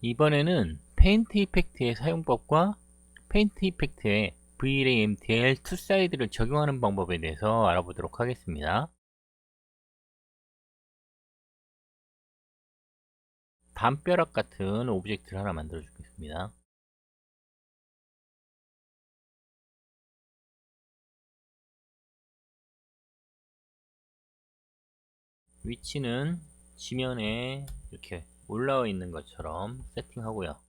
이번에는 페인트 이펙트의 사용법과 페인트 이펙트의 V-Ray MTL 투사이드를 적용하는 방법에 대해서 알아보도록 하겠습니다. 담벼락 같은 오브젝트를 하나 만들어 주겠습니다. 위치는 지면에 이렇게 올라와 있는 것처럼 세팅하고요.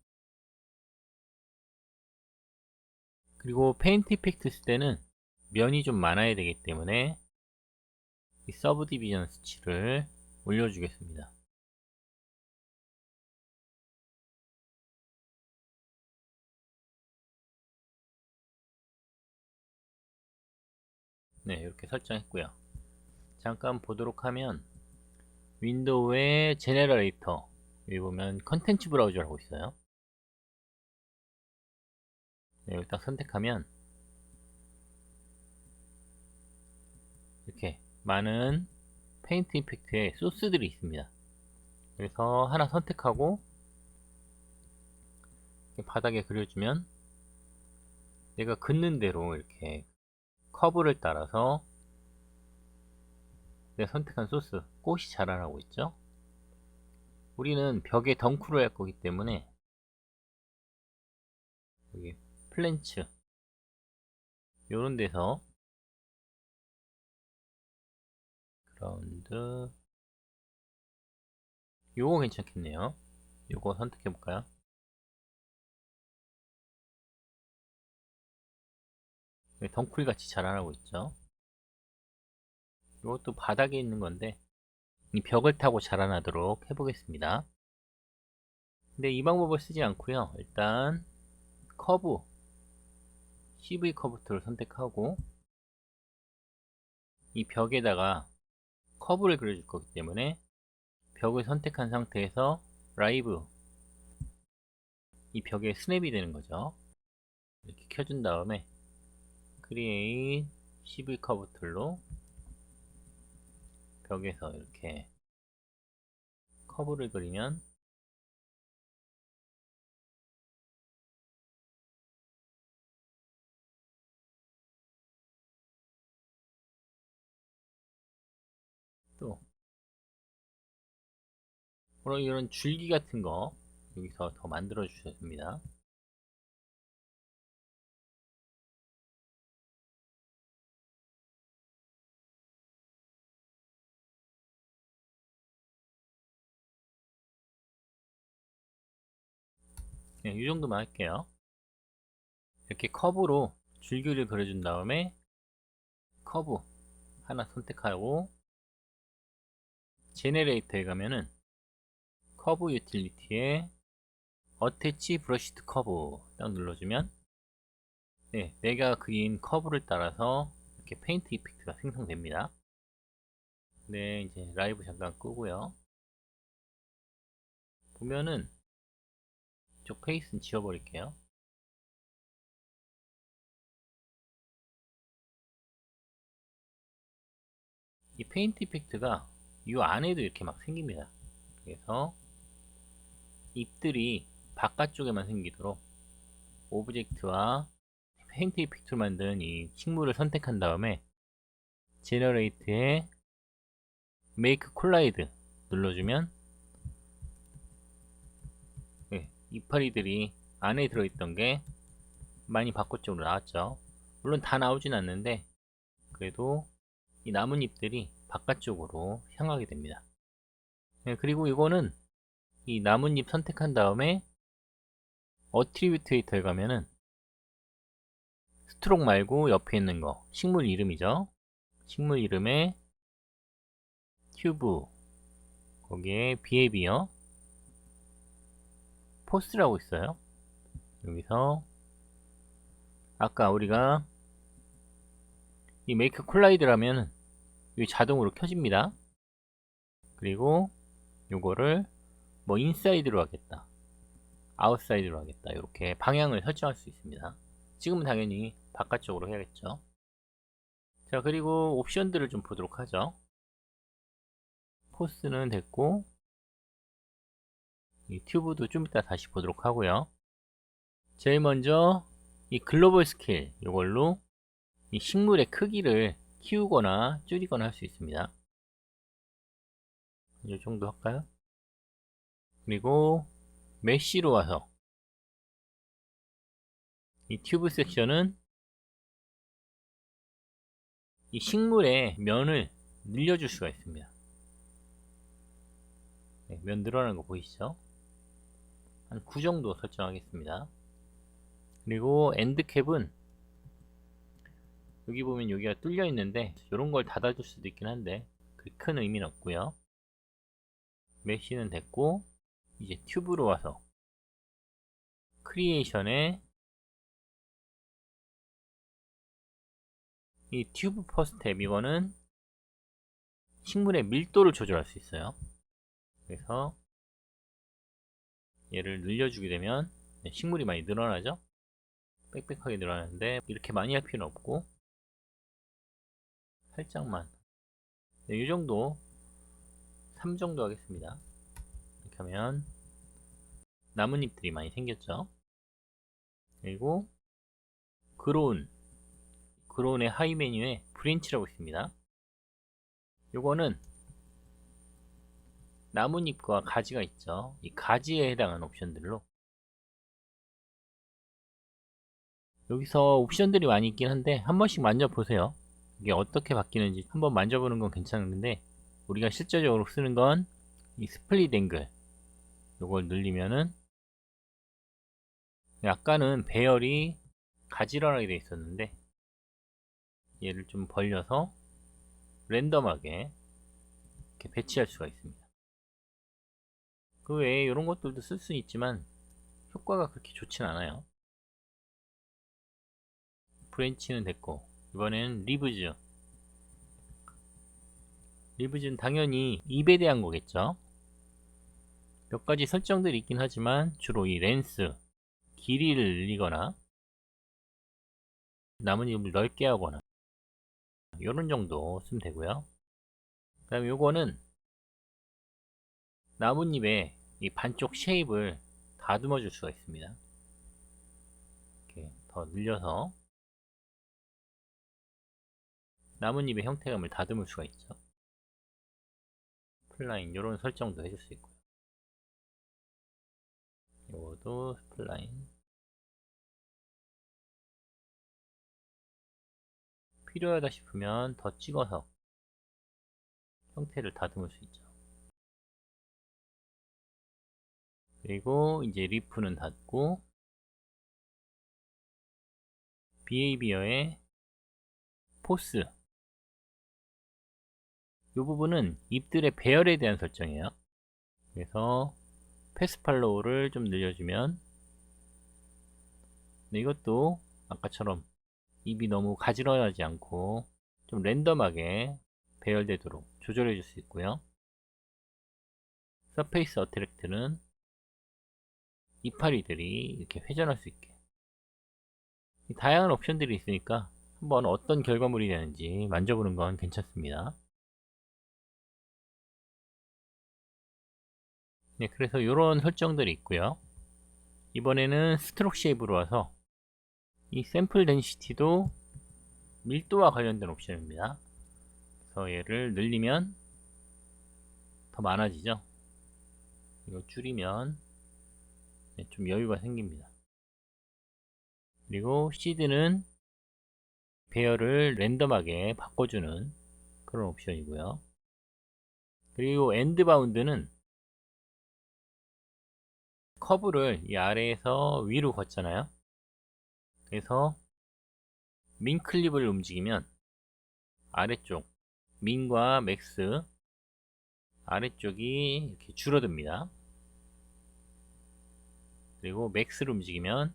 그리고 페인트 이펙트 쓸 때는 면이 좀 많아야 되기 때문에 이 서브 디비전 수치를 올려주겠습니다. 네, 이렇게 설정했고요. 잠깐 보도록 하면 윈도우의 제네러레이터, 여기 보면 컨텐츠 브라우저라고 있어요. 네, 여기 딱 선택하면 이렇게 많은 페인트 이펙트의 소스들이 있습니다. 그래서 하나 선택하고 바닥에 그려주면 내가 긋는 대로 이렇게 커브를 따라서 내가 선택한 소스, 꽃이 자라나고 있죠. 우리는 벽에 덩크를 할 거기 때문에 여기 플랜츠 요런 데서 그라운드, 요거 괜찮겠네요. 요거 선택해 볼까요? 덩쿨 같이 자라나고 있죠. 이것도 바닥에 있는 건데 이 벽을 타고 자라나도록 해보겠습니다. 근데 이 방법을 쓰지 않고요. 일단 커브, CV 커브 툴을 선택하고 이 벽에다가 커브를 그려줄 거기 때문에 벽을 선택한 상태에서 라이브, 이 벽에 스냅이 되는 거죠. 이렇게 켜준 다음에 크리에이트 CV 커브 툴로 벽에서 이렇게 커브를 그리면 또 이런 줄기 같은 거 여기서 더 만들어 주셨습니다. 네, 이 정도만 할게요. 이렇게 커브로 줄기를 그려준 다음에 커브 하나 선택하고 제네레이터에 가면은 커브 유틸리티에 어태치 브러시드 커브 딱 눌러주면 네, 내가 그린 커브를 따라서 이렇게 페인트 이펙트가 생성됩니다. 네, 이제 라이브 잠깐 끄고요. 보면은 이쪽 페이스는 지워버릴게요. 이 페인트 이펙트가 이 안에도 이렇게 막 생깁니다. 그래서 잎들이 바깥쪽에만 생기도록 오브젝트와 페인트 이펙트를 만든 이 식물을 선택한 다음에 제너레이트에 메이크 콜라이드 눌러주면 네, 이파리들이 안에 들어있던 게 많이 바깥쪽으로 나왔죠. 물론 다 나오진 않는데 그래도 이 나뭇잎들이 바깥쪽으로 향하게 됩니다. 네, 그리고 이거는 이 나뭇잎 선택한 다음에 어트리뷰트 데이터에 가면은 스트록 말고 옆에 있는 거 식물 이름이죠. 식물 이름에 튜브, 거기에 비헤비어 포스라고 있어요. 여기서 아까 우리가 이 메이크 콜라이드라면 이 자동으로 켜집니다. 그리고 요거를 뭐 인사이드로 하겠다, 아웃사이드로 하겠다, 이렇게 방향을 설정할 수 있습니다. 지금은 당연히 바깥쪽으로 해야겠죠. 자, 그리고 옵션들을 좀 보도록 하죠. 포스는 됐고 이 튜브도 좀 이따 다시 보도록 하고요. 제일 먼저 이 글로벌 스케일, 이걸로 이 식물의 크기를 키우거나 줄이거나 할 수 있습니다. 이 정도 할까요? 그리고 메쉬로 와서 이 튜브 섹션은 이 식물의 면을 늘려줄 수가 있습니다. 네, 면 늘어나는 거 보이시죠? 한 9 정도 설정하겠습니다. 그리고 엔드캡은 여기 보면 여기가 뚫려 있는데 이런 걸 닫아줄 수도 있긴 한데 그렇게 큰 의미는 없고요. 메쉬는 됐고, 이제 튜브로 와서 크리에이션에 이 튜브 퍼스트 탭, 이거는 식물의 밀도를 조절할 수 있어요. 그래서 얘를 늘려주게 되면 식물이 많이 늘어나죠. 빽빽하게 늘어나는데 이렇게 많이 할 필요는 없고 살짝만, 이 정도 3 정도 하겠습니다. 이렇게 하면 나뭇잎들이 많이 생겼죠. 그리고 그로운의 하위 메뉴에 브랜치라고 있습니다. 요거는 나뭇잎과 가지가 있죠. 이 가지에 해당하는 옵션들로, 여기서 옵션들이 많이 있긴 한데 한 번씩 만져보세요. 이게 어떻게 바뀌는지 한번 만져보는 건 괜찮은데, 우리가 실제적으로 쓰는 건 이 스플릿 앵글, 요걸 늘리면은 약간은 배열이 가지런하게 되어 있었는데 얘를 좀 벌려서 랜덤하게 이렇게 배치할 수가 있습니다. 그 외에 이런 것들도 쓸 수는 있지만 효과가 그렇게 좋진 않아요. 브랜치는 됐고, 이번엔 리브즈는 당연히 잎에 대한 거겠죠. 몇 가지 설정들이 있긴 하지만 주로 이 렌스 길이를 늘리거나 나뭇잎을 넓게 하거나 이런 정도 쓰면 되고요. 그 다음에 요거는 나뭇잎의 이 반쪽 쉐입을 다듬어 줄 수가 있습니다. 이렇게 더 늘려서 나뭇잎의 형태감을 다듬을 수가 있죠. 스플라인 이런 설정도 해줄 수 있고요. 이것도 스플라인, 필요하다 싶으면 더 찍어서 형태를 다듬을 수 있죠. 그리고 이제 리프는 닫고, 비헤이비어의 포스, 이 부분은 잎들의 배열에 대한 설정이에요. 그래서 패스팔로우를 좀 늘려주면, 이것도 아까처럼 잎이 너무 가지런하지 않고 좀 랜덤하게 배열되도록 조절해 줄 수 있고요. 서페이스 어트랙트는 이파리들이 이렇게 회전할 수 있게, 다양한 옵션들이 있으니까 한번 어떤 결과물이 되는지 만져보는 건 괜찮습니다. 네, 그래서 이런 설정들이 있고요. 이번에는 스트록 쉐입으로 와서 이 샘플 덴시티도 밀도와 관련된 옵션입니다. 그래서 얘를 늘리면 더 많아지죠. 이거 줄이면 좀 여유가 생깁니다. 그리고 시드는 배열을 랜덤하게 바꿔주는 그런 옵션이고요. 그리고 엔드 바운드는 커브를 이 아래에서 위로 걷잖아요. 그래서 민 클립을 움직이면 아래쪽 민과 맥스 아래쪽이 이렇게 줄어듭니다. 그리고 맥스를 움직이면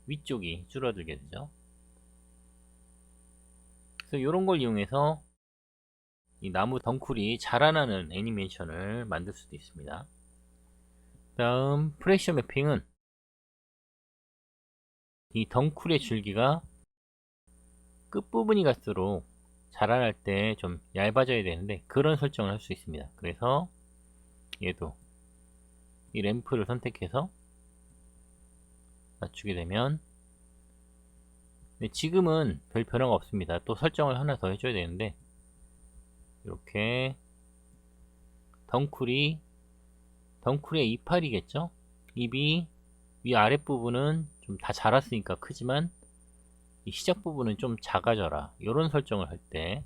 위쪽이 줄어들게 되죠. 그래서 이런 걸 이용해서 이 나무 덩쿨이 자라나는 애니메이션을 만들 수도 있습니다. 다음 프레셔 매핑은 이 덩쿨의 줄기가 끝부분이 갈수록 자라날 때 좀 얇아져야 되는데 그런 설정을 할 수 있습니다. 그래서 얘도 이 램프를 선택해서 맞추게 되면, 네, 지금은 별 변화가 없습니다. 또 설정을 하나 더 해줘야 되는데, 이렇게 덩쿨의 이파리겠죠? 입이 위아랫 부분은 좀 다 자랐으니까 크지만 이 시작 부분은 좀 작아져라, 이런 설정을 할 때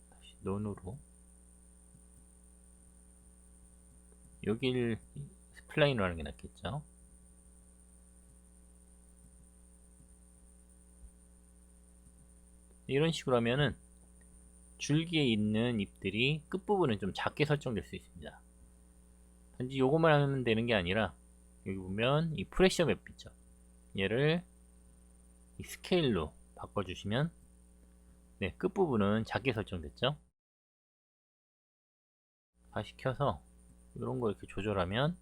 다시 논으로 여길 스플라인으로 하는 게 낫겠죠. 이런 식으로 하면은 줄기에 있는 잎들이 끝부분은 좀 작게 설정될 수 있습니다. 단지 요것만 하면 되는 게 아니라, 여기 보면 이 프레셔 맵 있죠. 얘를 이 스케일로 바꿔주시면, 네, 끝부분은 작게 설정됐죠. 다시 켜서 이런 거 이렇게 조절하면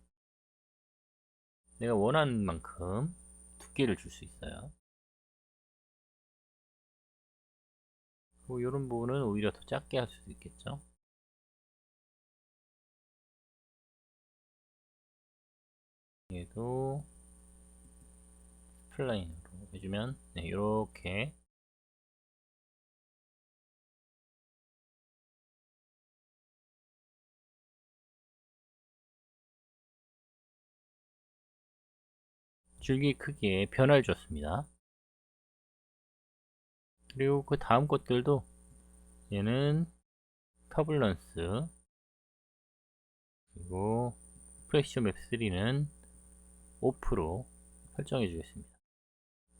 내가 원하는 만큼 두께를 줄 수 있어요. 그리고 이런 부분은 오히려 더 작게 할 수도 있겠죠. 얘도 플라인으로 해주면, 네, 이렇게 줄기 크기에 변화를 줬습니다. 그리고 그 다음 것들도, 얘는 터블런스, 그리고 프레셔 맵 3는 오프로 설정해 주겠습니다.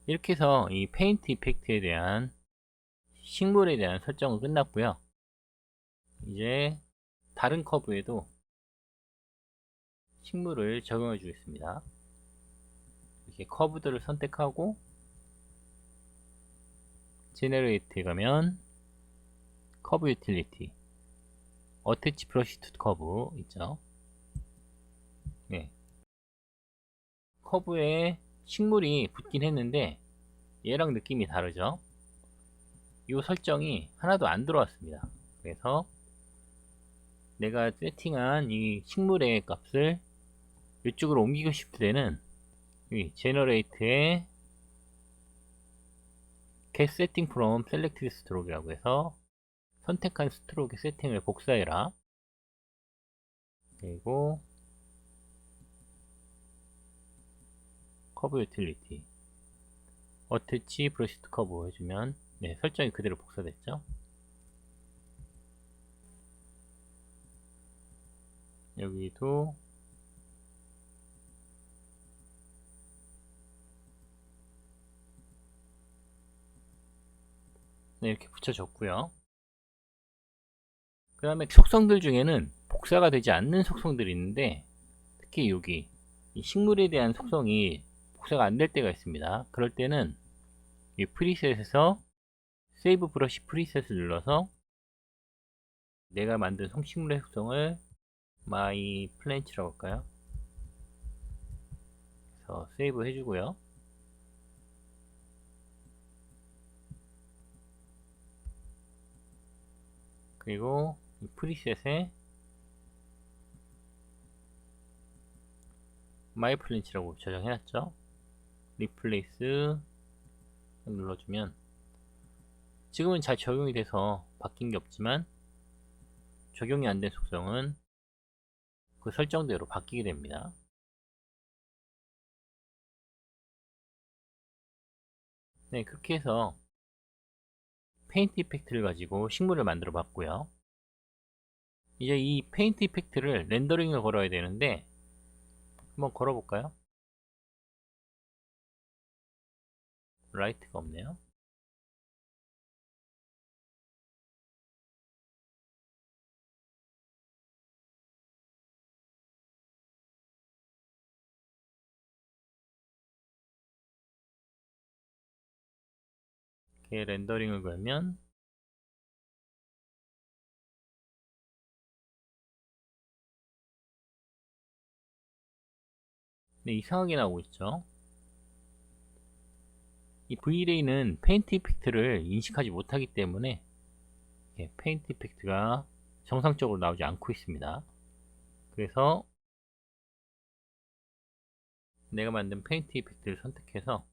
이렇게 해서 이 페인트 이펙트에 대한, 식물에 대한 설정은 끝났고요. 이제 다른 커브에도 식물을 적용해 주겠습니다. 이렇게 커브들을 선택하고 제너레이트에 가면 커브 유틸리티, 어태치 브러시 투 커브 있죠. 네, 커브에 식물이 붙긴 했는데 얘랑 느낌이 다르죠. 이 설정이 하나도 안 들어왔습니다. 그래서 내가 세팅한 이 식물의 값을 이쪽으로 옮기고 싶을 때는 이 제너레이트에 get setting from selected stroke이라고 해서 선택한 스트로크의 세팅을 복사해라. 그리고 커브 유틸리티, 어태치 브러시 투 커브 해주면, 네, 설정이 그대로 복사됐죠. 여기도 네, 이렇게 붙여줬고요. 그 다음에 속성들 중에는 복사가 되지 않는 속성들이 있는데, 특히 여기 이 식물에 대한 속성이 복사가 안 될 때가 있습니다. 그럴 때는 이 프리셋에서 세이브 브러시 프리셋을 눌러서 내가 만든 식물의 속성을 마이 플랜츠라고 할까요? 그래서 세이브 해주고요. 그리고 이 프리셋에 마이 플랜츠라고 저장해놨죠. 리플레이스 눌러주면 지금은 잘 적용이 돼서 바뀐 게 없지만, 적용이 안 된 속성은 그 설정대로 바뀌게 됩니다. 네, 그렇게 해서 페인트 이펙트를 가지고 식물을 만들어 봤고요. 이제 이 페인트 이펙트를 렌더링을 걸어야 되는데, 한번 걸어 볼까요? 라이트가 없네요. 이렇게 렌더링을 걸면, 네, 이상하게 나오고 있죠. 이 V-Ray는 페인트 이펙트를 인식하지 못하기 때문에 페인트 이펙트가 정상적으로 나오지 않고 있습니다. 그래서 내가 만든 페인트 이펙트를 선택해서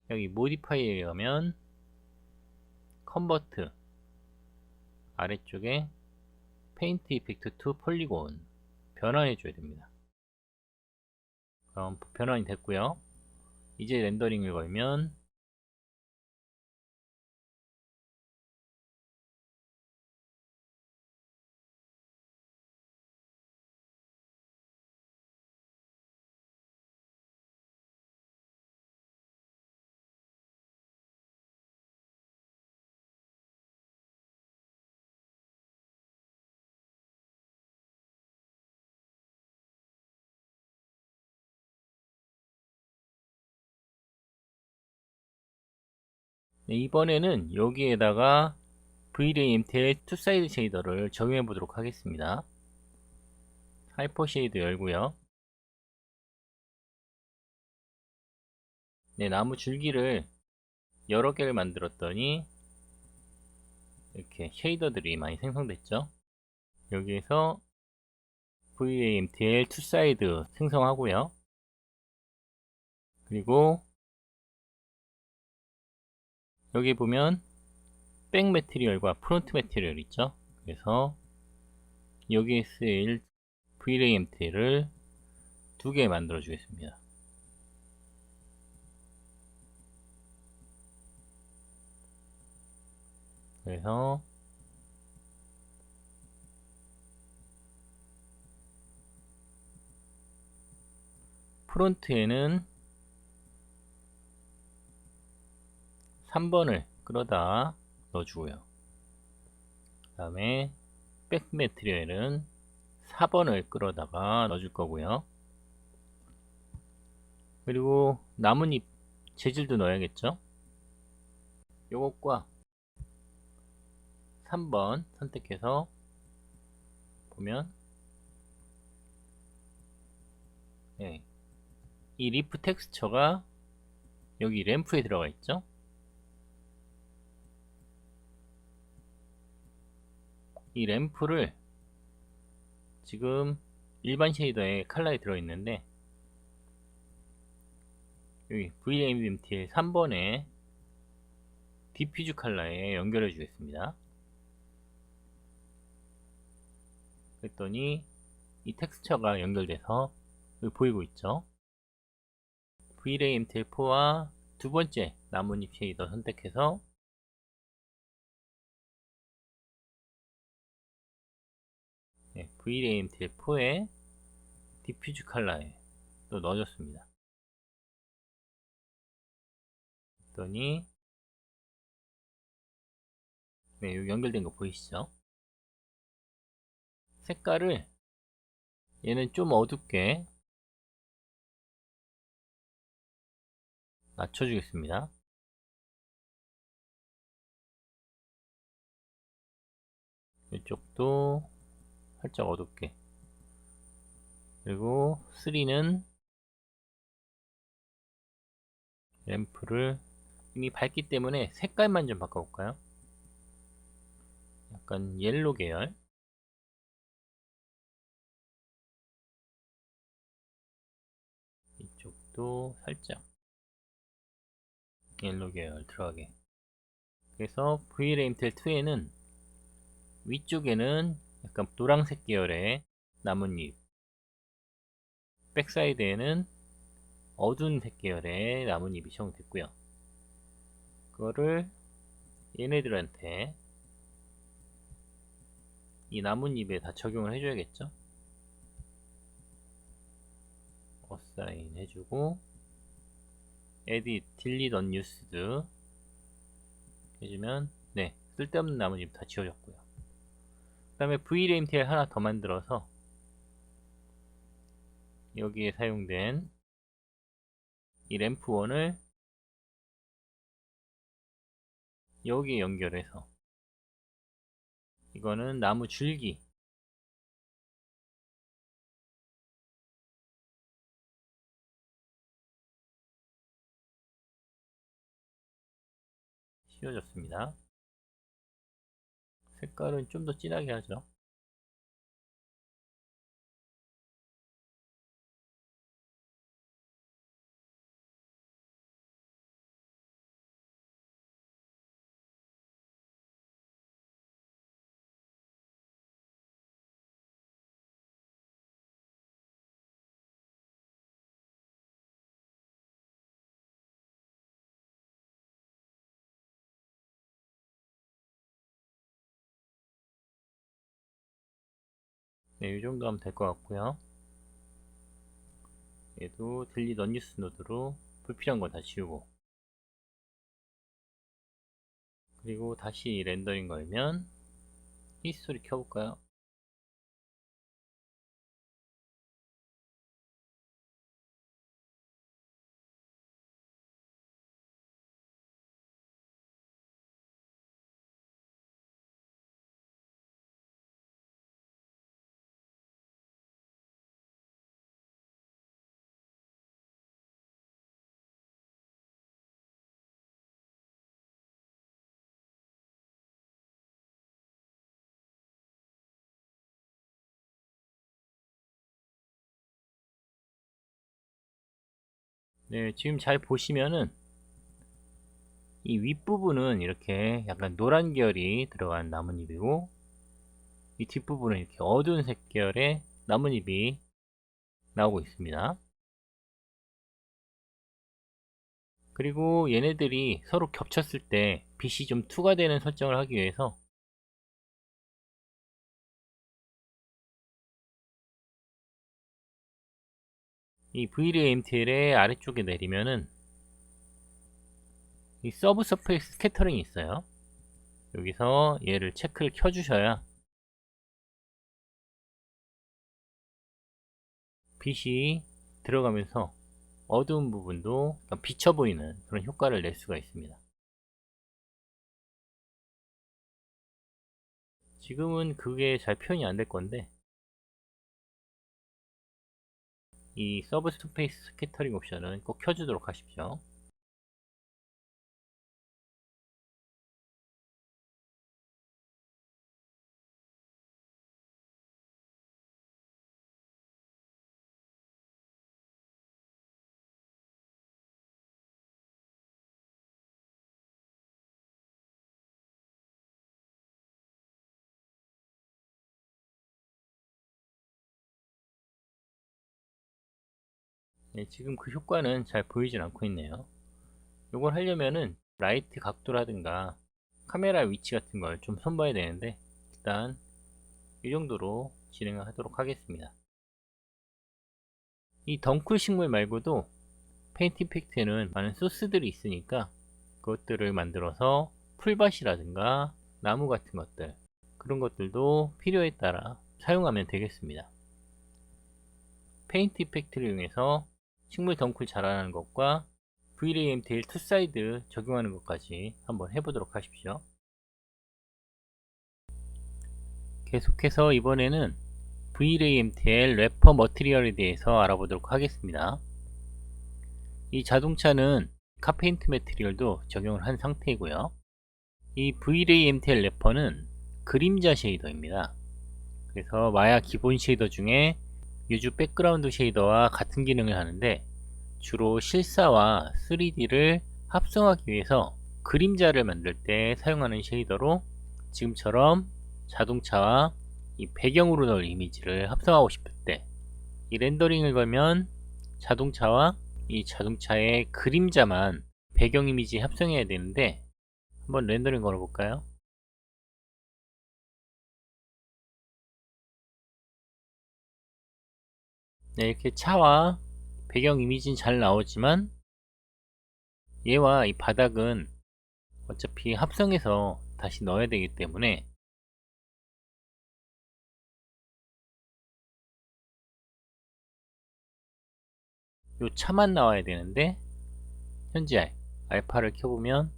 여기 모디파이에 가면 컨버트 아래쪽에 페인트 이펙트 투 폴리곤 변환해 줘야 됩니다. 그럼 변환이 됐고요. 이제 렌더링을 걸면 이번에는 여기에다가 V-Ray MTL 투사이드 쉐이더를 적용해 보도록 하겠습니다. 하이퍼 쉐이드 열고요. 네, 나무 줄기를 여러 개를 만들었더니 이렇게 쉐이더들이 많이 생성됐죠. 여기에서 V-Ray MTL 투사이드 생성하고요. 그리고 여기 보면 백 매트리얼과 프론트 매트리얼 있죠. 그래서 여기에 쓰일 V-Ray MTL을 두 개 만들어 주겠습니다. 그래서 프론트에는 3번을 끌어다 넣어주고요. 그 다음에 백 매트리얼은 4번을 끌어다가 넣어줄 거고요. 그리고 나뭇잎 재질도 넣어야겠죠. 요것과 3번 선택해서 보면 네, 이 리프 텍스처가 여기 램프에 들어가 있죠. 이 램프를 지금 일반 쉐이더에 컬러에 들어있는데 여기 VMTL 3번에 디퓨즈 컬러에 연결해 주겠습니다. 그랬더니 이 텍스처가 연결돼서 여기 보이고 있죠. V-Ray MTL4와 두 번째 나뭇잎 쉐이더 선택해서 V-Ray MTL4에 디퓨즈 컬러에 또 넣어줬습니다. 그랬더니 네, 여기 연결된 거 보이시죠? 색깔을 얘는 좀 어둡게 맞춰주겠습니다. 이쪽도 살짝 어둡게. 그리고 3는 램프를 이미 밝기 때문에 색깔만 좀 바꿔볼까요? 약간 옐로 계열. 이쪽도 살짝 옐로 계열 들어가게. 그래서 VRAMTEL2에는 위쪽에는 약간 노란색 계열의 나뭇잎, 백사이드에는 어두운 색 계열의 나뭇잎이 적용됐고요. 그거를 얘네들한테 이 나뭇잎에 다 적용을 해줘야겠죠. 어사인 해주고 edit, delete unused 해주면 네, 쓸데없는 나뭇잎 다 지워졌고요. 그 다음에 VRAMTL 하나 더 만들어서 여기에 사용된 이 램프1을 여기에 연결해서 이거는 나무 줄기 씌워줬습니다. 색깔은 좀 더 진하게 하죠. 네, 이 정도 하면 될 것 같고요. 얘도 딜릿 언유스 노드로 불필요한 거 다 지우고, 그리고 다시 렌더링 걸면 히스토리 켜볼까요? 네, 지금 잘 보시면은 이 윗부분은 이렇게 약간 노란 계열이 들어간 나뭇잎이고, 이 뒷부분은 이렇게 어두운 색 계열의 나뭇잎이 나오고 있습니다. 그리고 얘네들이 서로 겹쳤을 때 빛이 좀 투과되는 설정을 하기 위해서 이 VLAMTL의 아래쪽에 내리면은 이 서브 서페이스 스캐터링이 있어요. 여기서 얘를 체크를 켜주셔야 빛이 들어가면서 어두운 부분도 비쳐 보이는 그런 효과를 낼 수가 있습니다. 지금은 그게 잘 표현이 안 될 건데, 이 서브 스페이스 스캐터링 옵션은 꼭 켜주도록 하십시오. 네, 지금 그 효과는 잘 보이진 않고 있네요. 이걸 하려면은 라이트 각도라든가 카메라 위치 같은 걸 좀 손봐야 되는데, 일단 이 정도로 진행을 하도록 하겠습니다. 이 덩쿨 식물 말고도 페인트 이펙트에는 많은 소스들이 있으니까 그것들을 만들어서 풀밭이라든가 나무 같은 것들, 그런 것들도 필요에 따라 사용하면 되겠습니다. 페인트 이펙트를 이용해서 식물 덩쿨 자라나는 것과 VLAMTL 투사이드 적용하는 것까지 한번 해보도록 하십시오. 계속해서 이번에는 VLAMTL 래퍼 머티리얼에 대해서 알아보도록 하겠습니다. 이 자동차는 카페인트 매트리얼도 적용을 한 상태이고요. 이 VLAMTL 래퍼는 그림자 쉐이더입니다. 그래서 마야 기본 쉐이더 중에 유주 백그라운드 쉐이더와 같은 기능을 하는데, 주로 실사와 3D를 합성하기 위해서 그림자를 만들 때 사용하는 쉐이더로, 지금처럼 자동차와 이 배경으로 넣을 이미지를 합성하고 싶을 때 이 렌더링을 걸면 자동차와 이 자동차의 그림자만 배경 이미지에 합성해야 되는데, 한번 렌더링 걸어 볼까요? 네, 이렇게 차와 배경 이미지는 잘 나오지만 얘와 이 바닥은 어차피 합성해서 다시 넣어야 되기 때문에 요 차만 나와야 되는데, 현재 알파를 켜보면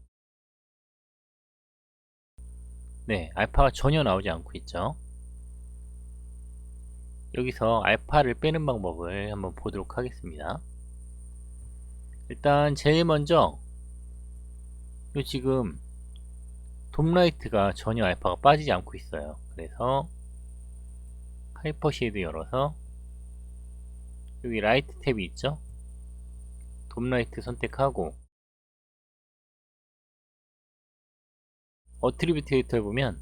네, 알파가 전혀 나오지 않고 있죠. 여기서 알파를 빼는 방법을 한번 보도록 하겠습니다. 일단 제일 먼저 요 지금 돔라이트가 전혀 알파가 빠지지 않고 있어요. 그래서 하이퍼 쉐이드 열어서 여기 라이트 탭이 있죠? 돔라이트 선택하고 어트리뷰트 에디터에 보면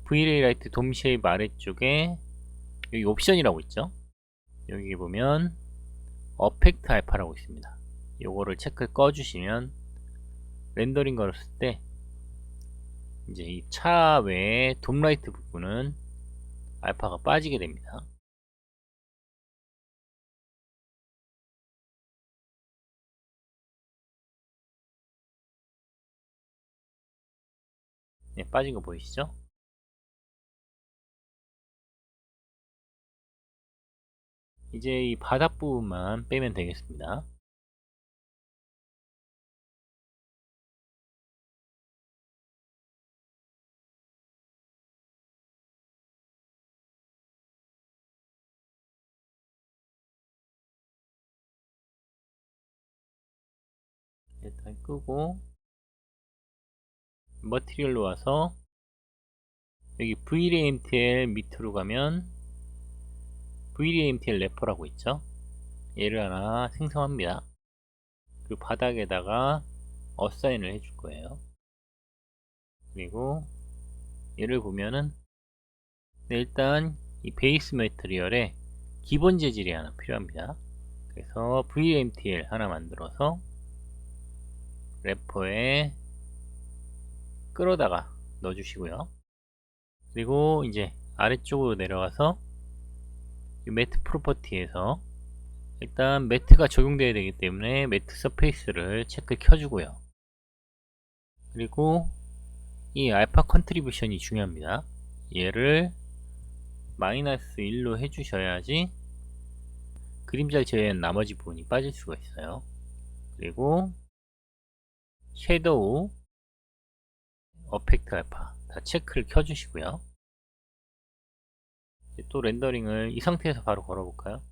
V-ray 라이트 돔 쉐입 아래쪽에 여기 옵션이라고 있죠? 여기 보면 어펙트 알파라고 있습니다. 요거를 체크 꺼주시면 렌더링 걸었을 때 이제 이 차 외에 돔라이트 부분은 알파가 빠지게 됩니다. 네, 빠진 거 보이시죠? 이제 이 바닥 부분만 빼면 되겠습니다. 일단 끄고 머티리얼로 와서 여기 VRAMTL 밑으로 가면 VRAMTL 래퍼라고 있죠. 얘를 하나 생성합니다. 그리고 바닥에다가 어사인을 해줄 거예요. 그리고 얘를 보면은 네, 일단 이 베이스 매트리얼에 기본 재질이 하나 필요합니다. 그래서 VMTL 하나 만들어서 래퍼에 끌어다가 넣어주시고요. 그리고 이제 아래쪽으로 내려가서 이 매트 프로퍼티에서 일단 매트가 적용되어야 되기 때문에 매트 서페이스를 체크 켜주고요. 그리고 이 알파 컨트리뷰션이 중요합니다. 얘를 마이너스 1로 해주셔야지 그림자를 제외한 나머지 부분이 빠질 수가 있어요. 그리고 섀도우, 어펙트 알파 다 체크를 켜주시고요. 또 렌더링을 이 상태에서 바로 걸어볼까요?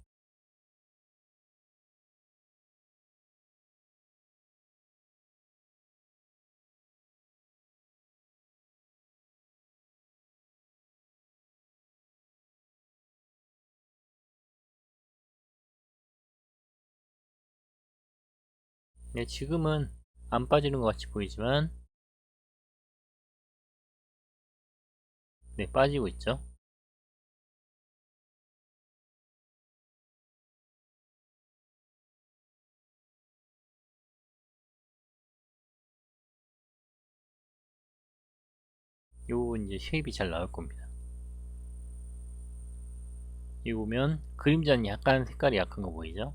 네, 지금은 안 빠지는 것 같이 보이지만 네, 빠지고 있죠. 요 이제 쉐입이 잘 나올 겁니다. 여기 보면 그림자는 약간 색깔이 약한 거 보이죠?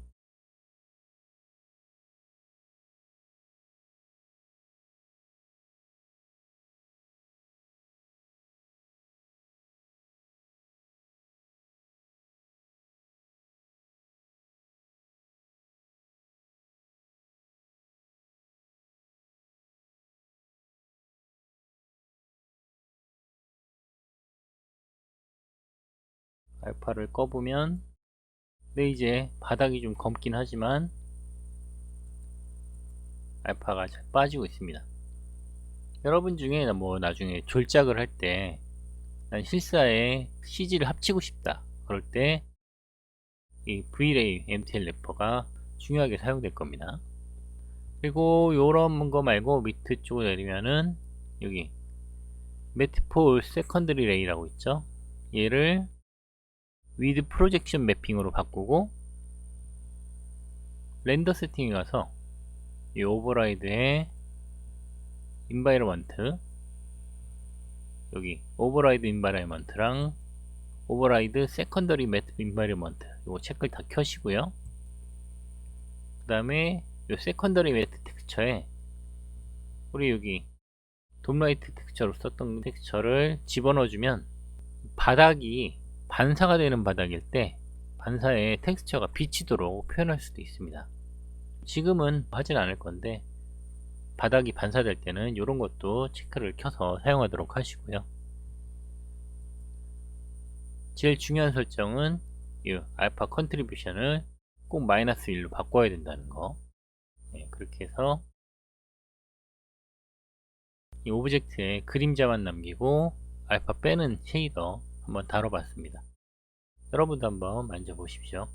알파를 꺼보면 네, 이제 바닥이 좀 검긴 하지만 알파가 잘 빠지고 있습니다. 여러분 중에 뭐 나중에 졸작을 할 때 난 실사에 CG를 합치고 싶다 그럴 때 이 V-Ray MTL 래퍼가 중요하게 사용될 겁니다. 그리고 요런 거 말고 밑에 쪽으로 내리면은 여기 매트폴 세컨더리 레이라고 있죠. 얘를 위드 프로젝션 매핑으로 바꾸고 렌더 세팅에 가서 이 오버라이드의 인바이러먼트 여기 오버라이드 인바이러먼트랑 오버라이드 세컨더리 매트 인바이러먼트 이거 체크를 다 켜시고요. 그 다음에 이 세컨더리 매트 텍스처에 우리 여기 돔라이트 텍스처로 썼던 텍스처를 집어넣어주면 바닥이 반사가 되는 바닥일 때 반사의 텍스처가 비치도록 표현할 수도 있습니다. 지금은 하진 않을 건데 바닥이 반사될 때는 이런 것도 체크를 켜서 사용하도록 하시고요. 제일 중요한 설정은 이 알파 컨트리뷰션을 꼭 마이너스 1로 바꿔야 된다는 거. 네, 그렇게 해서 이 오브젝트에 그림자만 남기고 알파 빼는 쉐이더 한번 다뤄봤습니다. 여러분도 한번 만져보십시오.